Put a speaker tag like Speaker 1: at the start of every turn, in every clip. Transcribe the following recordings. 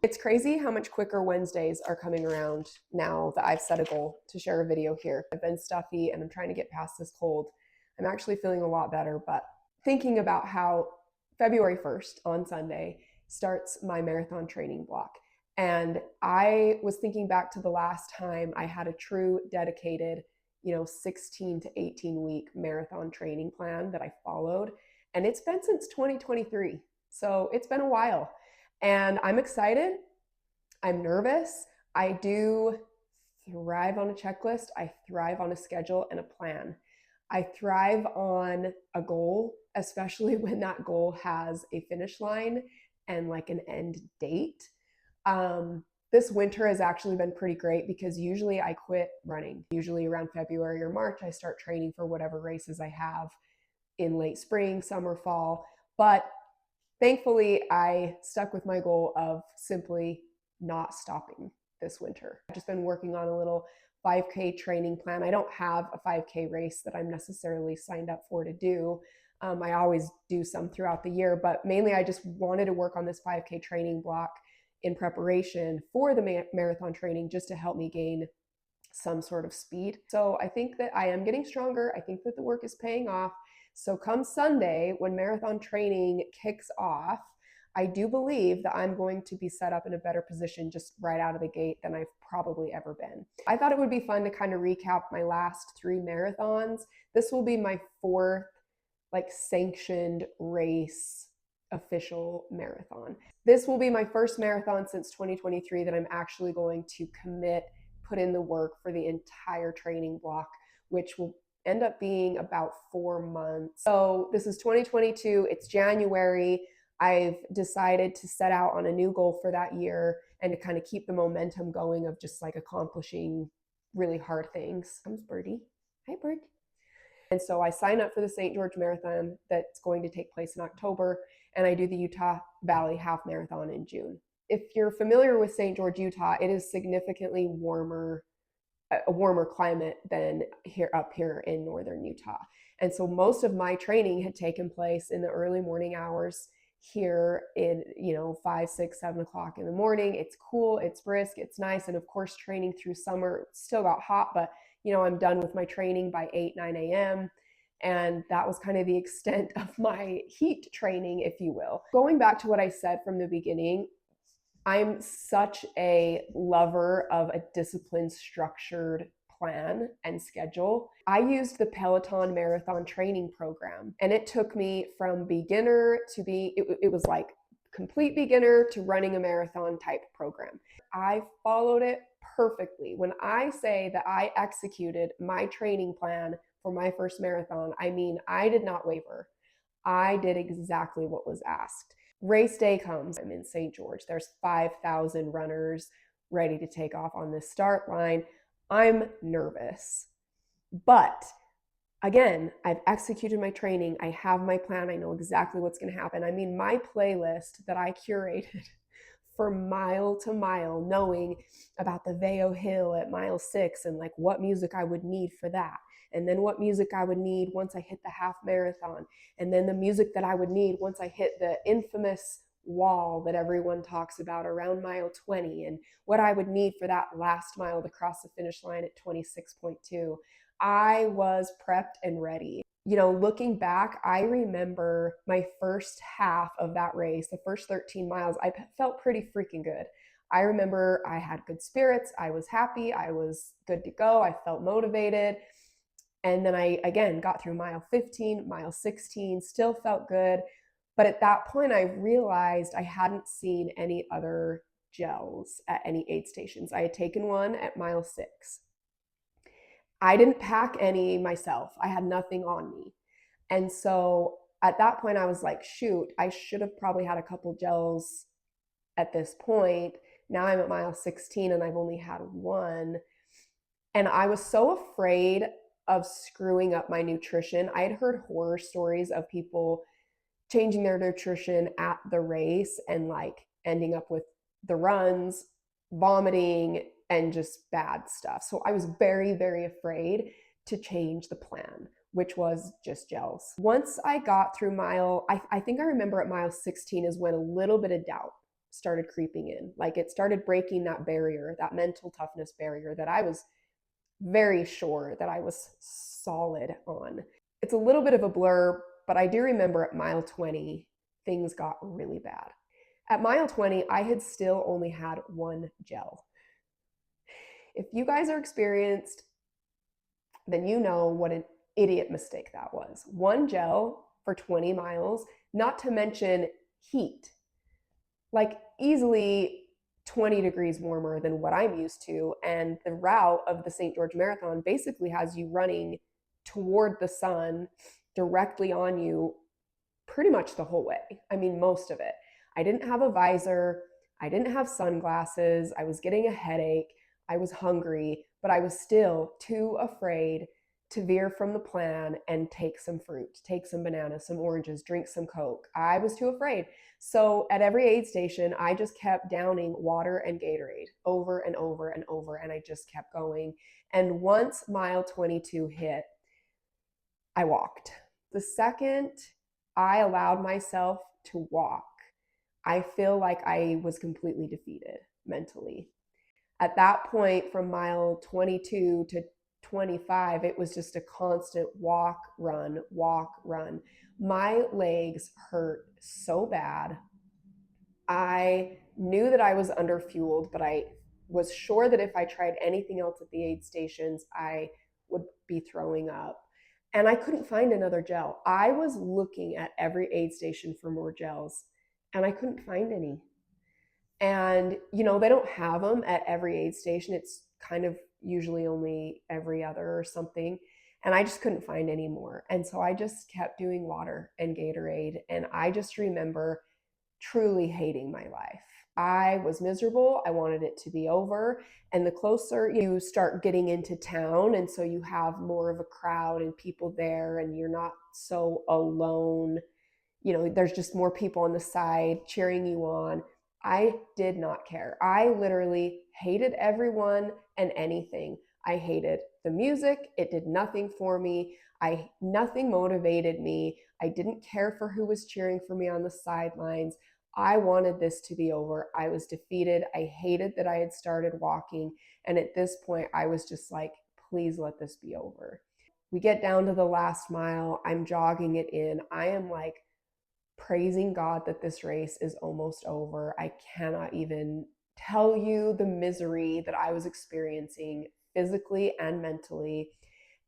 Speaker 1: It's crazy how much quicker Wednesdays are coming around now that I've set a goal to share a video here. I've been stuffy and I'm trying to get past this cold. I'm actually feeling a lot better, but thinking about how February 1st on Sunday starts my marathon training block. And I was thinking back to the last time I had a true dedicated, 16 to 18 week marathon training plan that I followed. And it's been since 2023. So it's been a while. And I'm excited. I'm nervous. I do thrive on a checklist. I thrive on a schedule and a plan. I thrive on a goal, especially when that goal has a finish line and like an end date. This winter has actually been pretty great because usually I quit running. Usually around February or March, I start training for whatever races I have in late spring, summer, fall. But thankfully, I stuck with my goal of simply not stopping this winter. I've just been working on a little 5K training plan. I don't have a 5K race that I'm necessarily signed up for to do. I always do some throughout the year, but mainly I just wanted to work on this 5K training block in preparation for the marathon training just to help me gain some sort of speed. So I think that I am getting stronger. I think that the work is paying off. So come Sunday, when marathon training kicks off, I do believe that I'm going to be set up in a better position just right out of the gate than I've probably ever been. I thought it would be fun to kind of recap my last 3 marathons. This will be my fourth sanctioned race official marathon. This will be my first marathon since 2023 that I'm actually going to put in the work for the entire training block, which will end up being about 4 months. So this is 2022, it's January. I've decided to set out on a new goal for that year and to kind of keep the momentum going of just like accomplishing really hard things. Comes Birdie. Hi, Bird. And so I sign up for the St. George Marathon that's going to take place in October, and I do the Utah Valley Half Marathon in June. If you're familiar with St. George, Utah, it is significantly warmer, a warmer climate than up here in northern Utah. And so most of my training had taken place in the early morning hours here in 5, 6, 7 o'clock in the morning. It's cool, it's brisk, it's nice. And of course, training through summer still got hot, but I'm done with my training by 8, 9 a.m. And that was kind of the extent of my heat training, if you will. Going back to what I said from the beginning, I'm such a lover of a disciplined, structured plan and schedule. I used the Peloton Marathon Training Program, and it took me from beginner to it was like complete beginner to running a marathon type program. I followed it perfectly. When I say that I executed my training plan for my first marathon, I mean, I did not waver. I did exactly what was asked. Race day comes. I'm in St. George. There's 5,000 runners ready to take off on this start line. I'm nervous. But again, I've executed my training. I have my plan. I know exactly what's going to happen. I mean, my playlist that I curated for mile to mile, knowing about the Veo Hill at mile 6 and like what music I would need for that. And then what music I would need once I hit the half marathon. And then the music that I would need once I hit the infamous wall that everyone talks about around mile 20, and what I would need for that last mile to cross the finish line at 26.2. I was prepped and ready. Looking back, I remember my first half of that race, the first 13 miles, I felt pretty freaking good. I remember I had good spirits. I was happy. I was good to go. I felt motivated. And then I, again, got through mile 15, mile 16, still felt good. But at that point, I realized I hadn't seen any other gels at any aid stations. I had taken one at mile 6. I didn't pack any myself. I had nothing on me. And so at that point, I was like, shoot, I should have probably had a couple gels at this point. Now I'm at mile 16 and I've only had one. And I was so afraid of screwing up my nutrition. I had heard horror stories of people changing their nutrition at the race and like ending up with the runs, vomiting, and just bad stuff. So I was very, very afraid to change the plan, which was just gels. Once I got through I think I remember at mile 16 is when a little bit of doubt started creeping in. Like it started breaking that barrier, that mental toughness barrier that I was very sure that I was solid on. It's a little bit of a blur, but I do remember at mile 20, things got really bad. At mile 20, I had still only had one gel. If you guys are experienced, then you know what an idiot mistake that was. One gel for 20 miles, not to mention heat. Like easily 20 degrees warmer than what I'm used to. And the route of the St. George Marathon basically has you running toward the sun directly on you pretty much the whole way. I mean, most of it. I didn't have a visor. I didn't have sunglasses. I was getting a headache. I was hungry, but I was still too afraid to veer from the plan and take some fruit, take some bananas, some oranges, drink some Coke. I was too afraid. So at every aid station, I just kept downing water and Gatorade over and over and over, and I just kept going. And once mile 22 hit, I walked. The second I allowed myself to walk, I feel like I was completely defeated mentally. At that point, from mile 22 to 25, it was just a constant walk, run, walk, run. My legs hurt so bad. I knew that I was underfueled, but I was sure that if I tried anything else at the aid stations, I would be throwing up. And I couldn't find another gel. I was looking at every aid station for more gels, and I couldn't find any. And, you know, they don't have them at every aid station. It's kind of usually only every other or something. And I just couldn't find any more. And so I just kept doing water and Gatorade. And I just remember truly hating my life. I was miserable. I wanted it to be over. And the closer you start getting into town, and so you have more of a crowd and people there, and you're not so alone, you know, there's just more people on the side cheering you on. I did not care. I literally hated everyone and anything. I hated the music. It did nothing for me. Nothing motivated me. I didn't care for who was cheering for me on the sidelines. I wanted this to be over. I was defeated. I hated that I had started walking. And at this point, I was just like, please let this be over. We get down to the last mile. I'm jogging it in. I am like praising God that this race is almost over. I cannot even tell you the misery that I was experiencing physically and mentally.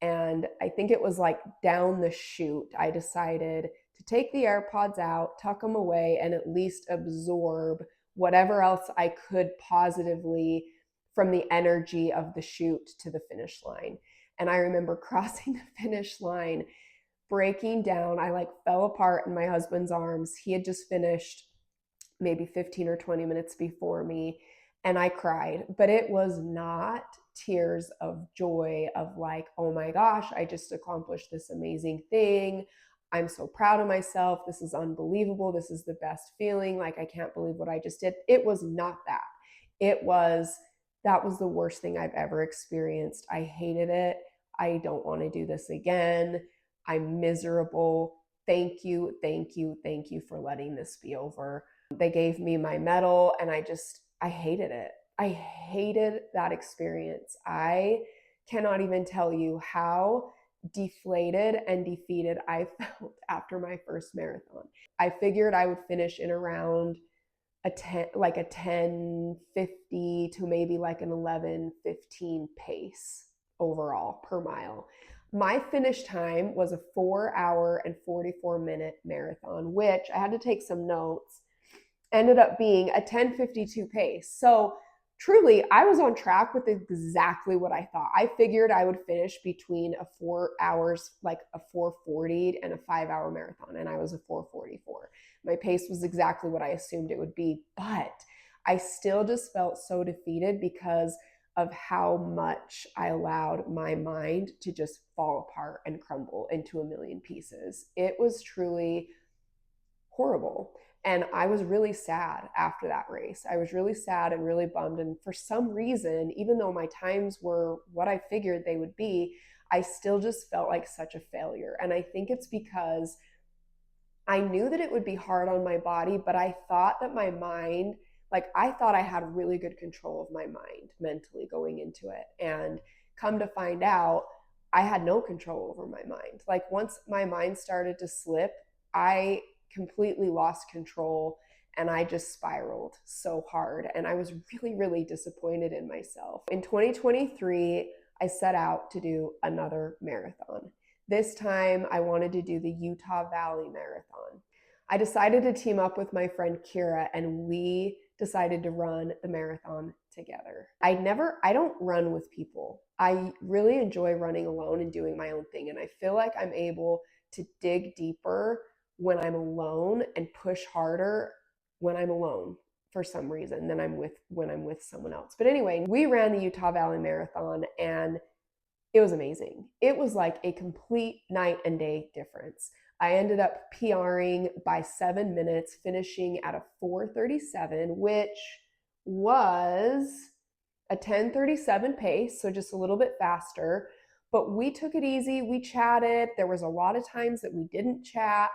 Speaker 1: And I think it was like down the chute, I decided to take the AirPods out, tuck them away, and at least absorb whatever else I could positively from the energy of the chute to the finish line. And I remember crossing the finish line, breaking down. I like fell apart in my husband's arms. He had just finished maybe 15 or 20 minutes before me, and I cried, but it was not tears of joy of like, oh my gosh, I just accomplished this amazing thing. I'm so proud of myself. This is unbelievable. This is the best feeling. Like, I can't believe what I just did. It was not that. That was the worst thing I've ever experienced. I hated it. I don't want to do this again. I'm miserable. Thank you, thank you, thank you for letting this be over. They gave me my medal, and I hated it. I hated that experience. I cannot even tell you how deflated and defeated I felt after my first marathon. I figured I would finish in around a 10:50 to maybe like an 11:15 pace overall per mile. My finish time was a 4 hour and 44-minute marathon, which I had to take some notes, ended up being a 10:52 pace. So truly, I was on track with exactly what I thought. I figured I would finish between a 4 hours, like a 4:40, and a 5 hour marathon, and I was a 4:44. My pace was exactly what I assumed it would be, but I still just felt so defeated because of how much I allowed my mind to just fall apart and crumble into a million pieces. It was truly horrible. And I was really sad after that race. I was really sad and really bummed. And for some reason, even though my times were what I figured they would be, I still just felt like such a failure. And I think it's because I knew that it would be hard on my body, but I thought that my mind Like I thought I had really good control of my mind mentally going into it. And come to find out, I had no control over my mind. Like once my mind started to slip, I completely lost control and I just spiraled so hard. And I was really, really disappointed in myself. In 2023, I set out to do another marathon. This time, I wanted to do the Utah Valley Marathon. I decided to team up with my friend Kira, and we decided to run the marathon together. I don't run with people. I really enjoy running alone and doing my own thing. And I feel like I'm able to dig deeper when I'm alone and push harder when I'm alone for some reason than when I'm with someone else. But anyway, we ran the Utah Valley Marathon and it was amazing. It was like a complete night and day difference. I ended up PRing by 7 minutes, finishing at a 4:37, which was a 10:37 pace, so just a little bit faster. But we took it easy. We chatted. There was a lot of times that we didn't chat.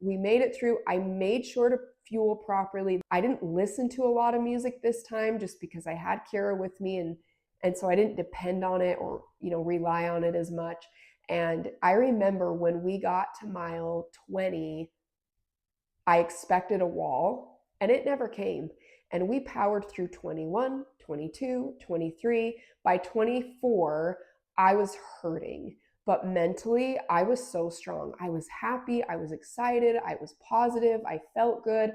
Speaker 1: We made it through. I made sure to fuel properly. I didn't listen to a lot of music this time just because I had Kira with me, and so I didn't depend on it or rely on it as much. And I remember when we got to mile 20, I expected a wall and it never came. And we powered through 21, 22, 23. By 24, I was hurting. But mentally, I was so strong. I was happy. I was excited. I was positive. I felt good.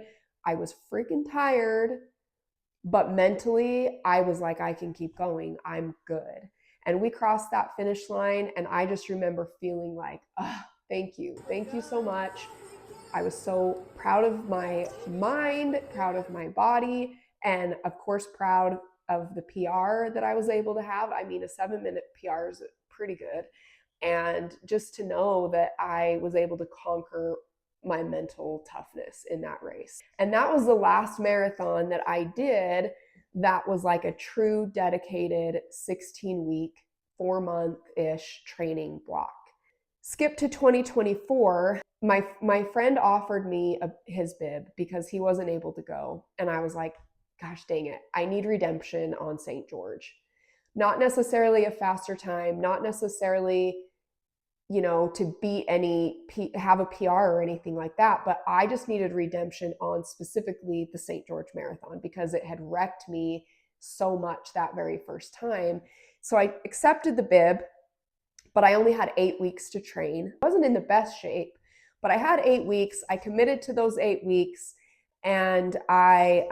Speaker 1: I was freaking tired. But mentally, I was like, I can keep going. I'm good. And we crossed that finish line. And I just remember feeling like, oh, thank you. Thank you so much. I was so proud of my mind, proud of my body, and of course, proud of the PR that I was able to have. I mean, a 7-minute PR is pretty good. And just to know that I was able to conquer my mental toughness in that race. And that was the last marathon that I did that was like a true dedicated 16-week, 4-month-ish training block. Skip to 2024. My friend offered me his bib because he wasn't able to go. And I was like, gosh dang it, I need redemption on St. George. Not necessarily a faster time, not necessarily to beat have a PR or anything like that. But I just needed redemption on specifically the St. George Marathon because it had wrecked me so much that very first time. So I accepted the bib, but I only had 8 weeks to train. I wasn't in the best shape, but I had 8 weeks. I committed to those 8 weeks and I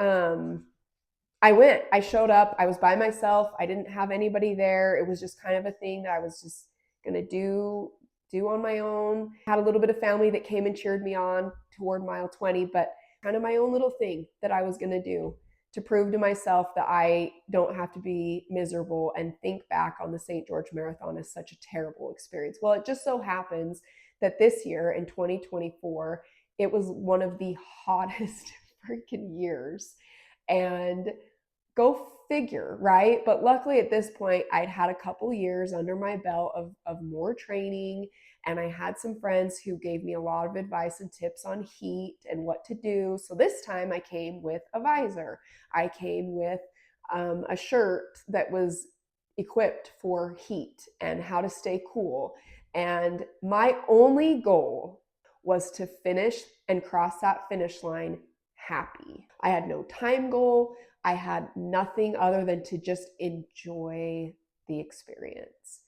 Speaker 1: went. I showed up. I was by myself. I didn't have anybody there. It was just kind of a thing that I was just going to do on my own. I had a little bit of family that came and cheered me on toward mile 20, but kind of my own little thing that I was going to do to prove to myself that I don't have to be miserable and think back on the St. George Marathon as such a terrible experience. Well, it just so happens that this year in 2024, it was one of the hottest freaking years. And go figure, right? But luckily at this point, I'd had a couple years under my belt of more training, and I had some friends who gave me a lot of advice and tips on heat and what to do. So this time I came with a visor. I came with a shirt that was equipped for heat and how to stay cool. And my only goal was to finish and cross that finish line happy. I had no time goal. I had nothing other than to just enjoy the experience.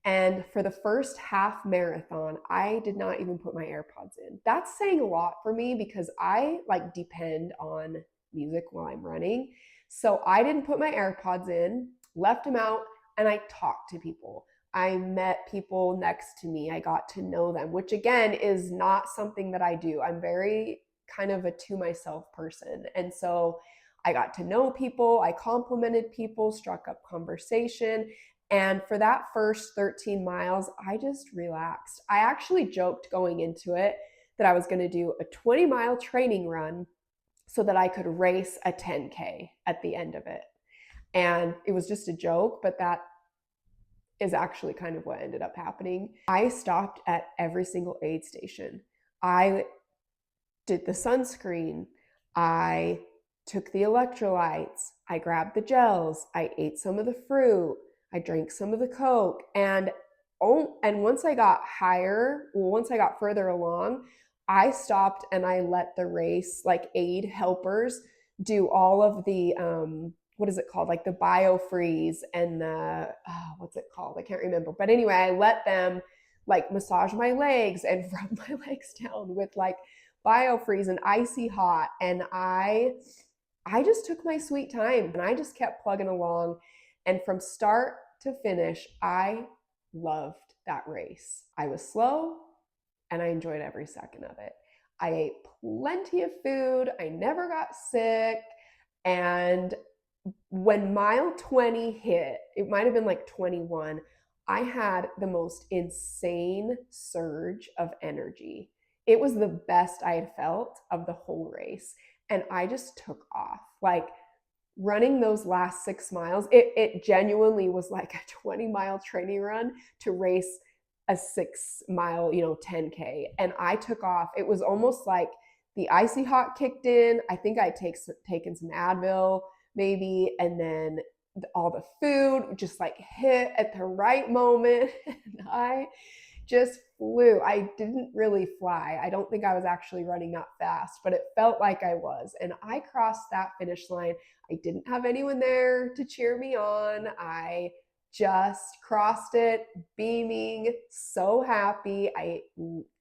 Speaker 1: And for the first half marathon, I did not even put my AirPods in. That's saying a lot for me because I depend on music while I'm running. So I didn't put my AirPods in, left them out, and I talked to people. I met people next to me. I got to know them, which again is not something that I do. I'm very kind of a to myself person. And so I got to know people, I complimented people, struck up conversation. And for that first 13 miles, I just relaxed. I actually joked going into it that I was going to do a 20-mile training run so that I could race a 10K at the end of it. And it was just a joke, but that is actually kind of what ended up happening. I stopped at every single aid station. I did the sunscreen. I took the electrolytes, I grabbed the gels, I ate some of the fruit, I drank some of the Coke, and once I got once I got further along, I stopped and I let the race, like aid helpers, do all of the what is it called? Like the biofreeze and the what's it called? I can't remember. But anyway, I let them like massage my legs and rub my legs down with like biofreeze and icy hot, and I just took my sweet time and I just kept plugging along. And from start to finish, I loved that race. I was slow and I enjoyed every second of it. I ate plenty of food. I never got sick. And when mile 20 hit, it might have been like 21, I had the most insane surge of energy. It was the best I had felt of the whole race. And I just took off. Like running those last 6 miles, it genuinely was like a 20-mile training run to race a 6 mile, 10K. And I took off. It was almost like the icy hot kicked in. I think I'd taken some Advil maybe, and then all the food just like hit at the right moment. And I just flew. I didn't really fly. I don't think I was actually running that fast, but it felt like I was. And I crossed that finish line. I didn't have anyone there to cheer me on. I just crossed it, beaming, so happy. I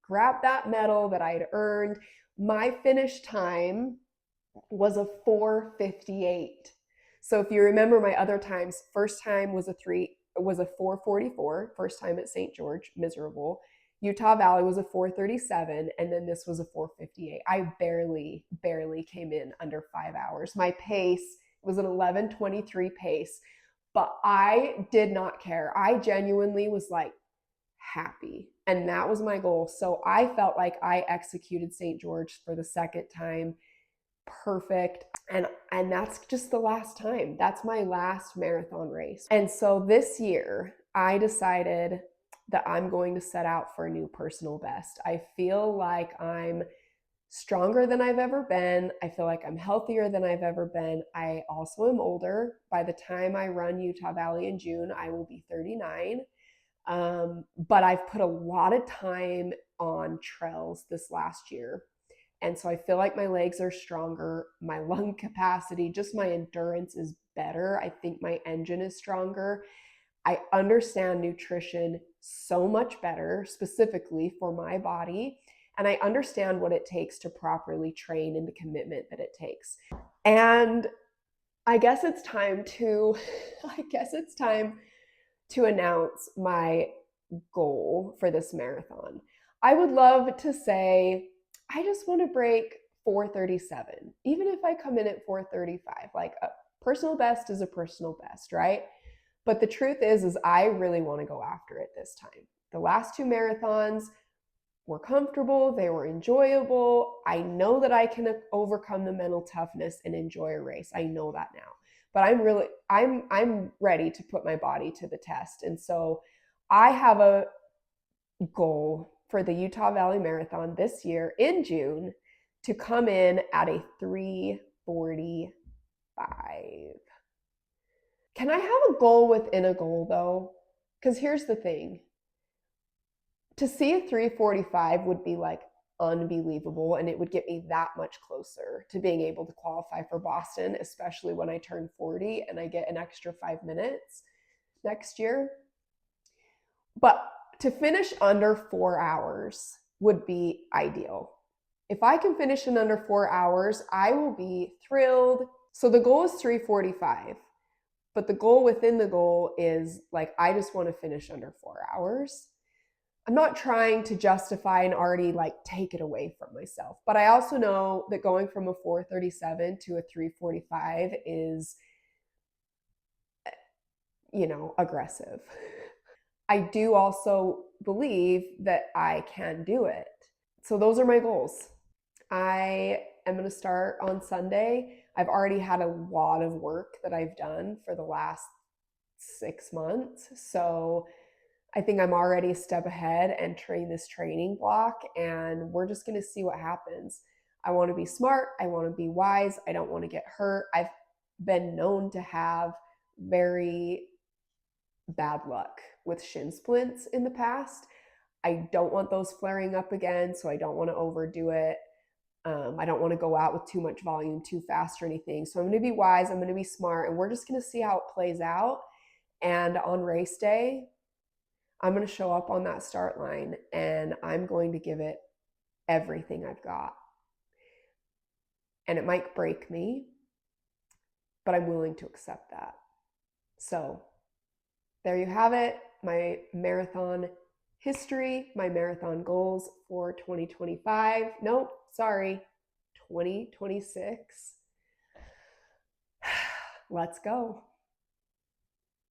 Speaker 1: grabbed that medal that I had earned. My finish time was a 4:58. So if you remember my other times, first time was a 4:44, first time at St. George, miserable. Utah Valley was a 4:37, and then this was a 4:58. I barely came in under 5 hours. My pace was an 11:23 pace, but I did not care. I genuinely was like happy, and that was my goal. So I felt like I executed St. George for the second time perfect, and that's just the last time. That's my last marathon race. And so this year I decided that I'm going to set out for a new personal best. I feel like I'm stronger than I've ever been. I feel like I'm healthier than I've ever been. I also am older. By the time I run Utah Valley in June, I will be 39. But I've put a lot of time on trails this last year. And so I feel like my legs are stronger, my lung capacity, just my endurance is better. I think my engine is stronger. I understand nutrition so much better, specifically for my body. And I understand what it takes to properly train and the commitment that it takes. And I guess it's time to announce my goal for this marathon. I would love to say I just want to break 4:37, even if I come in at 4:35. Like a personal best is a personal best, right? But the truth is I really want to go after it this time. The last two marathons were comfortable, they were enjoyable. I know that I can overcome the mental toughness and enjoy a race. I know that now. But I'm ready to put my body to the test. And so I have a goal for the Utah Valley Marathon this year in June to come in at a 3:45. Can I have a goal within a goal though? Because here's the thing. To see a 3:45 would be like unbelievable, and it would get me that much closer to being able to qualify for Boston, especially when I turn 40 and I get an extra 5 minutes next year. But to finish under 4 hours would be ideal. If I can finish in under 4 hours, I will be thrilled. So the goal is 3:45, but the goal within the goal is like, I just want to finish under 4 hours. I'm not trying to justify and already like take it away from myself, but I also know that going from a 4:37 to a 3:45 is, aggressive. I do also believe that I can do it. So those are my goals. I am going to start on Sunday. I've already had a lot of work that I've done for the last 6 months. So I think I'm already a step ahead entering this training block, and we're just going to see what happens. I want to be smart. I want to be wise. I don't want to get hurt. I've been known to have very bad luck with shin splints in the past. I don't want those flaring up again, so I don't want to overdo it. I don't want to go out with too much volume too fast or anything. So I'm going to be wise. I'm going to be smart, and we're just going to see how it plays out. And on race day, I'm going to show up on that start line and I'm going to give it everything I've got. And it might break me, but I'm willing to accept that. So there you have it, my marathon history, my marathon goals for 2025. Nope, sorry, 2026. Let's go.